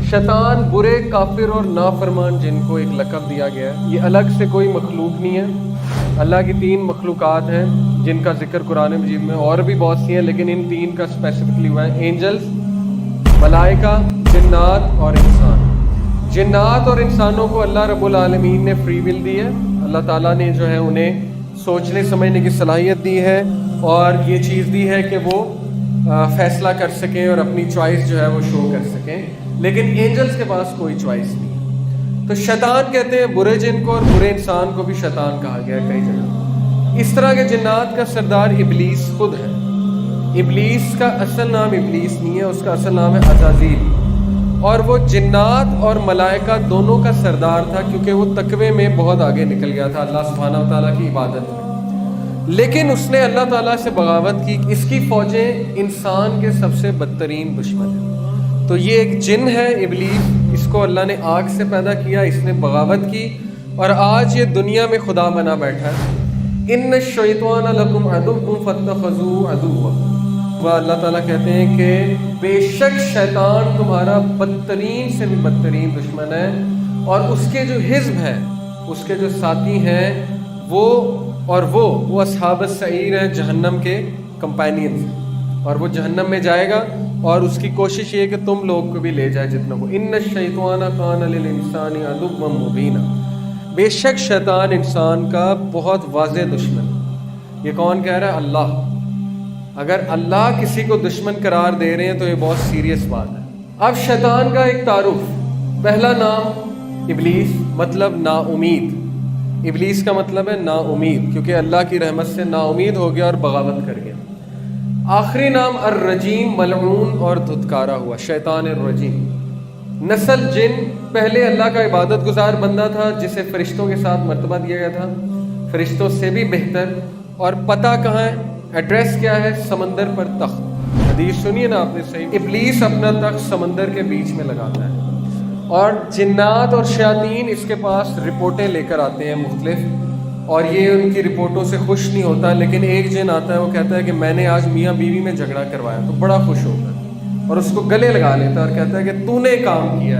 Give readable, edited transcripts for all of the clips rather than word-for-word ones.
शैतान बुरे, काफिर और नाफरमान जिन को एक लक़ब दिया गया है। ये अलग से कोई मखलूक नहीं है। अल्लाह की 3 मखलूक़ात हैं जिनका जिक्र कुरान मजीद में और भी बहुत सी हैं, लेकिन इन 3 का स्पेसिफिकली हुआ है। एंजल्स, मलाइका, जिन्नात और इंसान। जिन्नात और इंसानों को अल्लाह रब्बुल आलमीन ने फ्री विल दी है। अल्लाह ताला ने जो है उन्हें सोचने समझने की सलाहियत दी है और ये चीज़ दी है कि वो फ़ैसला कर सकें और अपनी चॉइस जो है वो शो कर सकें, लेकिन एंजल्स के पास कोई चॉइस नहीं है। तो शैतान कहते हैं बुरे जिन को, और बुरे इंसान को भी शैतान कहा गया है कई जगह। इस तरह के जिन्नात का सरदार इबलीस खुद है। इबलीस का असल नाम इबलीस नहीं है, उसका असल नाम है अज़ाज़ील, और वो जिन्नात और मलाइका दोनों का सरदार था, क्योंकि वो तकवे में बहुत आगे निकल गया था अल्लाह सुब्हानहू व तआला की इबादत में। लेकिन उसने अल्लाह ताला से बगावत की। इसकी फ़ौजें इंसान के सबसे बदतरीन दुश्मन हैं। तो ये एक जिन है इबलीस, इसको अल्लाह ने आग से पैदा किया, इसने बगावत की और आज ये दुनिया में खुदा बना बैठा है। इन्न शैतान लकुम अदुव्वुन फत्तखज़ूहु अदुव्वा। वह अल्लाह ताला कहते हैं कि बेशक शैतान तुम्हारा बदतरीन से भी बदतरीन दुश्मन है, और उसके जो हिज़्ब है, उसके जो साथी हैं वो अस्हाब सईर हैं, जहन्नम के कंपेनियंस, और वो जहन्नम में जाएगा और उसकी कोशिश ये है कि तुम लोग को भी ले जाए जितना को। इन्न शैतान कान लिल इंसानी अदुव्वन मुबीना। बेशक शैतान इंसान का बहुत वाज़ेह दुश्मन। ये कौन कह रहा है? अल्लाह। अगर अल्लाह किसी को दुश्मन करार दे रहे हैं तो ये बहुत सीरियस बात है। अब शैतान का एक तारुफ। पहला नाम इबलीस, मतलब नाउमीद। इबलीस का मतलब है नाउमीद, क्योंकि अल्लाह की रहमत से नाउमीद हो गया और बगावत कर गया। आखिरी नाम अर्रजीम, मलऊन और धुतकारा हुआ, शैतान अर्रजीम। नस्ल जिन, पहले अल्लाह का इबादत गुजार बंदा था जिसे फरिश्तों के साथ मर्तबा दिया गया था, फरिश्तों से भी बेहतर। और पता कहाँ है, एड्रेस क्या है? समंदर पर तख्त। हदीस सुनिए ना आपने सही। इबलीस अपना तख्त समंदर के बीच में लगाता है और जिन्नात और शयातीन इसके पास रिपोर्टें लेकर आते हैं मुख्तलिफ, और ये उनकी रिपोर्टों से खुश नहीं होता। लेकिन एक जिन आता है, वो कहता है कि मैंने आज मियाँ बीवी में झगड़ा करवाया, तो बड़ा खुश होता है और उसको गले लगा लेता है और कहता है कि तूने काम किया,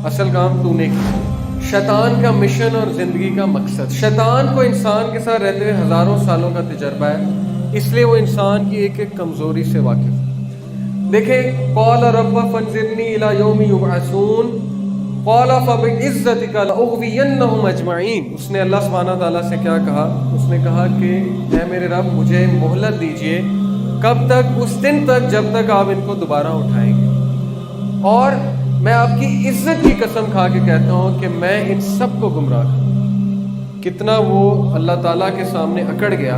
असल काम तूने किया। शैतान का मिशन और ज़िंदगी का मकसद। शैतान को इंसान के साथ रहते हुए हज़ारों सालों का तजर्बा है, इसलिए वो इंसान की एक एक कमज़ोरी से वाकिफ़ है। देखें, क़ाल रब्ब फ़न्ज़िरनी इला यौमि युबअसून क़ाल फ़बिइज़्ज़तिका लअग़वियन्नहुम अजमईन। उसने अल्लाह सुब्हानहू व तआला से क्या कहा? उसने कहा कि ऐ मेरे रब, मुझे मोहलत दीजिए। कब तक? उस दिन तक जब तक आप इनको दोबारा उठाएंगे। और मैं आपकी इज़्ज़त की कसम खा के कहता हूँ कि मैं इन सब को गुमराह करूँ। कितना वो अल्लाह ताला के सामने अकड़ गया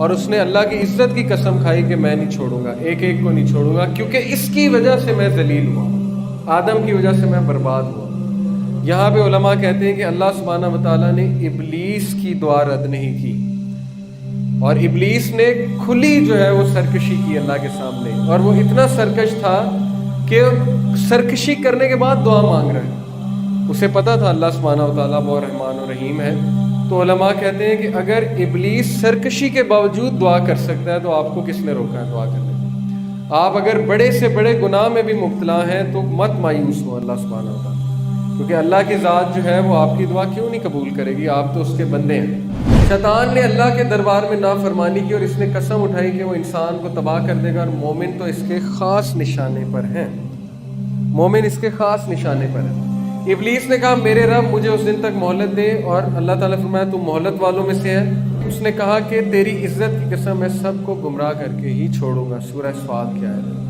और उसने अल्लाह की इज़्ज़त की कसम खाई कि मैं नहीं छोड़ूंगा, एक एक को नहीं छोड़ूंगा, क्योंकि इसकी वजह से मैं ज़लील हुआ, आदम की वजह से मैं बर्बाद हुआ। यहाँ पे उलमा कहते हैं कि अल्लाह सुब्हानहू व तआला ने इबलीस की दुआ रद्द नहीं की, और इबलीस ने खुली जो है वो सरकशी की अल्लाह के सामने, और वो इतना सरकश था कि सरकशी करने के बाद दुआ मांग रहा है। उसे पता था अल्लाह सुब्हानहू व तआला बहुत रहमान और रहीम है। तो उलमा कहते हैं कि अगर इबलीस सरकशी के बावजूद दुआ कर सकता है तो आपको किसने रोका है दुआ करने से? आप अगर बड़े से बड़े गुनाह में भी मुब्तला हैं तो मत मायूस हो अल्लाह सुब्हानहू व तआला, क्योंकि अल्लाह की ज़ात जो है वो आपकी दुआ क्यों नहीं कबूल करेगी? आप तो उसके बंदे हैं। शैतान ने अल्लाह के दरबार में नाफरमानी की और इसने कसम उठाई कि वो इंसान को तबाह कर देगा, और मोमिन तो इसके ख़ास निशाने पर हैं। मोमिन इसके ख़ास निशाने पर है। इबलीस ने कहा मेरे रब, मुझे उस दिन तक मोहलत दे, और अल्लाह ताला फरमाया तू मोहलत वालों में से है। उसने कहा कि तेरी इज़्ज़त की कसम मैं सबको गुमराह करके ही छोड़ूंगा। सूरह स्वाद क्या है?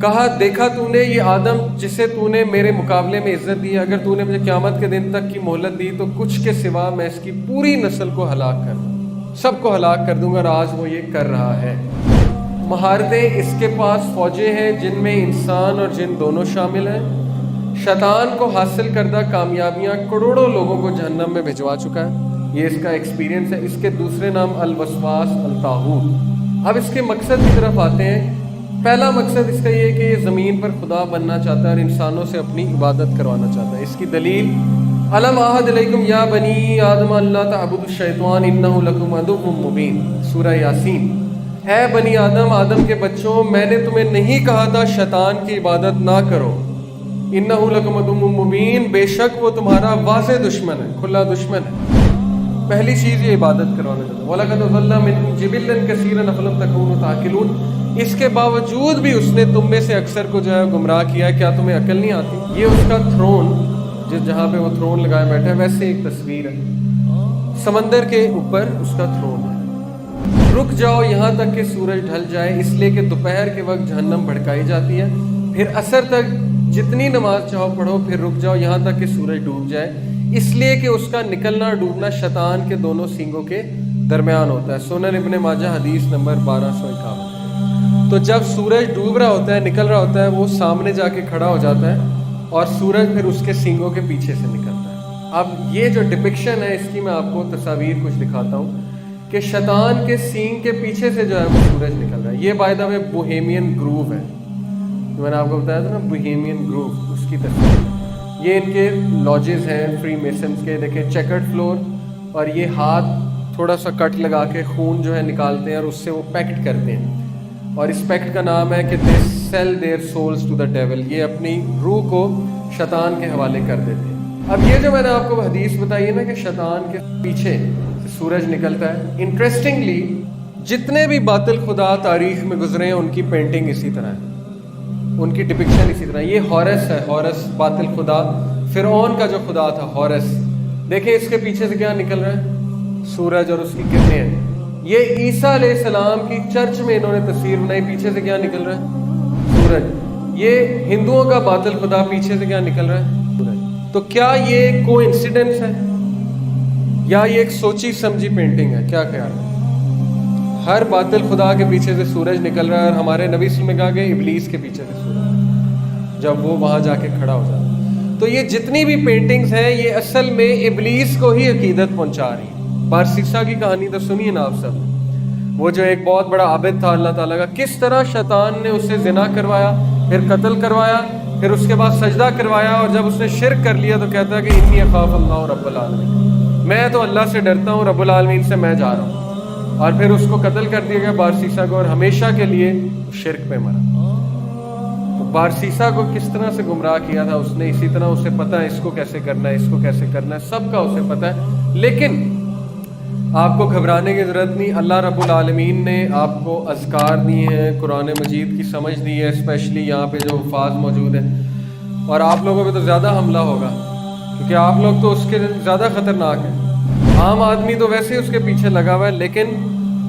कहा देखा तूने ये आदम जिसे तूने मेरे मुकाबले में इज़्ज़त दी, अगर तूने मुझे क़यामत के दिन तक की मोहलत दी तो कुछ के सिवा मैं इसकी पूरी नस्ल को हलाक कर दूँगा, सबको हलाक कर दूँगा, और आज वो ये कर रहा है। महारतें इसके पास फ़ौजें हैं जिनमें इंसान और जिन दोनों शामिल हैं। शैतान को हासिल करदा कामयाबियाँ करोड़ों लोगों को जहन्नम में भिजवा चुका है। ये इसका एक्सपीरियंस है। इसके दूसरे नाम अल-वसवास अल-तागूत। अब इसके मकसद की तरफ आते हैं। पहला मकसद इसका ये है कि ये ज़मीन पर खुदा बनना चाहता है और इंसानों से अपनी इबादत करवाना चाहता है। इसकी दलील अलम आहद अलैकुम या बनी आदम अल्ला तअबुदुश शैतान इन्नहु लकुम अदुव्वुम मुबीन, सूरह यासीन। है बनी आदम, आदम के बच्चों, मैंने तुम्हें नहीं कहा था शैतान की इबादत ना करो, इन्नहु लकुम अदुव्वुम मुबीन, बेशक वो तुम्हारा वाज़ेह दुश्मन है, खुला दुश्मन है। पहली चीज़ ये इबादत करवाने देता। वलक़द ज़ल्ला मिनकुम जिबिल्लन कसीरन अफ़लम तकूनु ताक़िलून, इसके बावजूद भी उसने तुम में से अक्सर को जो है गुमराह किया है, क्या तुम्हें अकल नहीं आती? ये उसका थ्रोन, जिस जहाँ पे वो थ्रोन लगाए बैठा है, वैसे एक तस्वीर है, समंदर के ऊपर उसका थ्रोन है। रुक जाओ यहाँ तक कि सूरज ढल जाए, इसलिए कि दोपहर के वक्त जहन्नम भड़काई जाती है, फिर असर तक जितनी नमाज चाहो पढ़ो, फिर रुक जाओ यहाँ तक कि सूरज डूब जाए, इसलिए कि उसका निकलना डूबना शैतान के दोनों सींगों के दरमियान होता है। सुनन इब्ने माजा हदीस नंबर 1251। तो जब सूरज डूब रहा होता है, निकल रहा होता है, वो सामने जाके खड़ा हो जाता है और सूरज फिर उसके सींगों के पीछे से निकलता है। अब ये जो डिपिक्शन है, इसकी मैं आपको तस्वीर कुछ दिखाता हूँ कि शैतान के सींग के पीछे से जो है वो सूरज निकल रहा है। ये by the way Bohemian groove है, मैंने आपको बताया था ना, बोहेमियन ग्रूव, उसकी तस्वीर। ये इनके लॉजेस हैं फ्री मेसन्स के, देखें चेकर्ड फ्लोर, और ये हाथ थोड़ा सा कट लगा के खून जो है निकालते हैं और उससे वो पैक्ट करते हैं, और इस पैक्ट का नाम है कि they sell their souls to the devil, ये अपनी रूह को शैतान के हवाले कर देते हैं। अब ये जो मैंने आपको हदीस बताई है ना कि शैतान के पीछे सूरज निकलता है, इंटरेस्टिंगली जितने भी बातिल खुदा तारीख में गुजरे हैं उनकी पेंटिंग इसी तरह है, उनकी डिपिक्शन इसी तरह। ये हॉरस है, हॉरस बातिल खुदा, फिरौन का जो खुदा था हॉरस। देखें इसके पीछे से क्या निकल रहा है, सूरज और उसकी किरणें हैं। ये ईसा अलैहिस्सलाम की चर्च में इन्होंने तस्वीर बनाई, पीछे से क्या निकल रहा है, सूरज। ये हिंदुओं का बातिल खुदा, पीछे से क्या निकल रहा है, सूरज। तो क्या ये कोइंसिडेंस है या ये एक सोची समझी पेंटिंग है? क्या ख्याल है? हर बातिल खुदा के पीछे से सूरज निकल रहा है, और हमारे नबी सल्लल्लाहु अलैहि वसल्लम ने कहा कि इब्लीस के पीछे से सूरज, जब वो वहाँ जाके खड़ा हो जाता है। तो ये जितनी भी पेंटिंग्स हैं, ये असल में इब्लीस को ही अकीदत पहुँचा रही है। बारसीसा की कहानी तो सुनिए ना आप सब, वो जो एक बहुत बड़ा आबिद था अल्लाह ताला का, किस तरह शैतान ने उससे जिना करवाया, फिर कत्ल करवाया, फिर उसके बाद सजदा करवाया, और जब उसने शिर्क कर लिया तो कहता है कि इन्नी अखाफ अल्लाह रब्बुल आलमीन, मैं तो अल्लाह से डरता हूँ, रब्बुल आलमीन से मैं जा रहा हूँ। और फिर उसको कत्ल कर दिया गया बारसीसा को, और हमेशा के लिए शिर्क पे मरा। तो बारसीसा को किस तरह से गुमराह किया था उसने, इसी तरह उसे पता है इसको कैसे करना है, इसको कैसे करना है, सबका उसे पता है। लेकिन आपको घबराने की ज़रूरत नहीं, अल्लाह रब्बुल आलमीन ने आपको अज़कार दिए हैं, कुरान मजीद की समझ दी है, स्पेशली यहाँ पे जो अल्फाज मौजूद है। और आप लोगों पे तो ज़्यादा हमला होगा, क्योंकि आप लोग तो उसके ज़्यादा ख़तरनाक हैं। आम आदमी तो वैसे ही उसके पीछे लगा हुआ है, लेकिन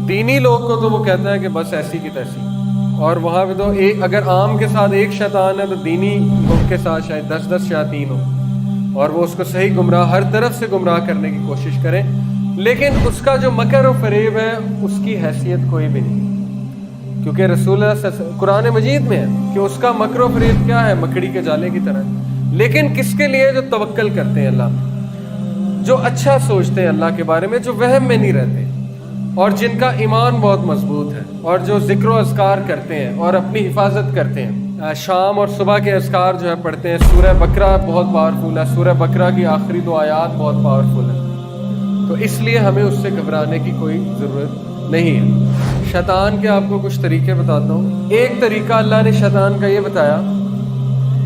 दीनी लोग को तो वो कहता है कि बस ऐसी की तैसी। और वहाँ पे तो एक, अगर आम के साथ एक शैतान है तो दीनी लोग के साथ शायद 10-10 शैतान हो, और वो उसको सही गुमराह, हर तरफ से गुमराह करने की कोशिश करें। लेकिन उसका जो मकर और फरेब है, उसकी हैसियत कोई भी नहीं, क्योंकि रसूल कुरान मजीद में है कि उसका मकर और फरेब क्या है, मकड़ी के जाले की तरह। लेकिन किसके लिए? जो तवक्कल करते हैं अल्लाह, जो अच्छा सोचते हैं अल्लाह के बारे में, जो वहम में नहीं रहते, और जिनका ईमान बहुत मजबूत है, और जो ज़िक्र व अज़कार करते हैं और अपनी हिफाजत करते हैं। शाम और सुबह के अज़कार जो है पढ़ते हैं। सूरह बकरा बहुत पावरफुल है, सूरह बकरा की आखिरी 2 आयात बहुत पावरफुल है। तो इसलिए हमें उससे घबराने की कोई ज़रूरत नहीं है। शैतान के आपको कुछ तरीके बताता हूँ। एक तरीका अल्लाह ने शैतान का ये बताया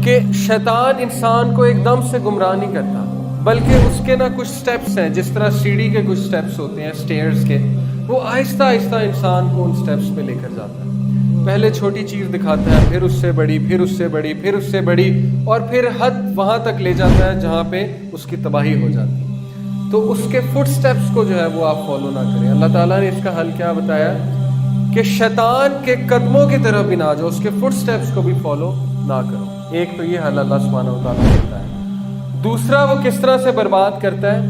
कि शैतान इंसान को एकदम से गुमराह नहीं करता, बल्कि उसके ना कुछ स्टेप्स हैं, जिस तरह सीढ़ी के कुछ स्टेप्स होते हैं, स्टेयर्स के, वो आहिस्ता आहिस्ता इंसान को उन स्टेप्स पे लेकर जाता है। पहले छोटी चीज़ दिखाता है, फिर उससे बड़ी, फिर उससे बड़ी, फिर उससे बड़ी, और फिर हद वहाँ तक ले जाता है जहाँ पे उसकी तबाही हो जाती है। तो उसके फुट स्टेप्स को जो है वो आप फॉलो ना करें। अल्लाह ताला ने इसका हल क्या बताया कि शैतान के कदमों की तरफ भी ना जाओ, उसके फुट स्टेप्स को भी फॉलो ना करो। एक तो ये हल अल्लाह सुब्हानहू व तआला देता है। दूसरा, वो किस तरह से बर्बाद करता है,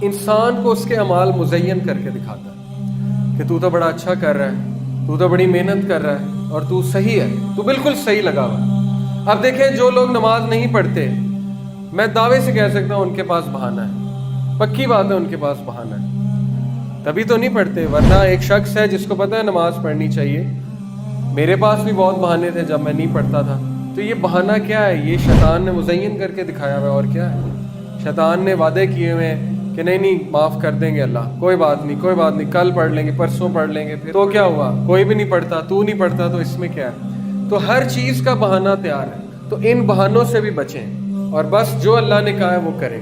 इंसान को उसके अमाल मुज़य्यन करके दिखाता है कि तू तो बड़ा अच्छा कर रहा है, तू तो बड़ी मेहनत कर रहा है, और तू सही है, तू बिल्कुल सही लगा हुआ। अब देखें, जो लोग नमाज नहीं पढ़ते, मैं दावे से कह सकता हूँ उनके पास बहाना है, पक्की बात है उनके पास बहाना है, तभी तो नहीं पढ़ते। वरना एक शख्स है जिसको पता है नमाज पढ़नी चाहिए, मेरे पास भी बहुत बहाने थे जब मैं नहीं पढ़ता था। तो ये बहाना क्या है? ये शैतान ने मुज़य्यन करके दिखाया हुआ है। और क्या है? शैतान ने वादे किए हुए हैं कि नहीं माफ़ कर देंगे अल्लाह, कोई बात नहीं, कोई बात नहीं, कल पढ़ लेंगे, परसों पढ़ लेंगे। फिर तो क्या हुआ? कोई भी नहीं पढ़ता, तू नहीं पढ़ता, तो इसमें क्या है? तो हर चीज़ का बहाना तैयार है। تو ان بہانوں سے بھی بچیں اور بس جو اللہ نے کہا ہے وہ کریں.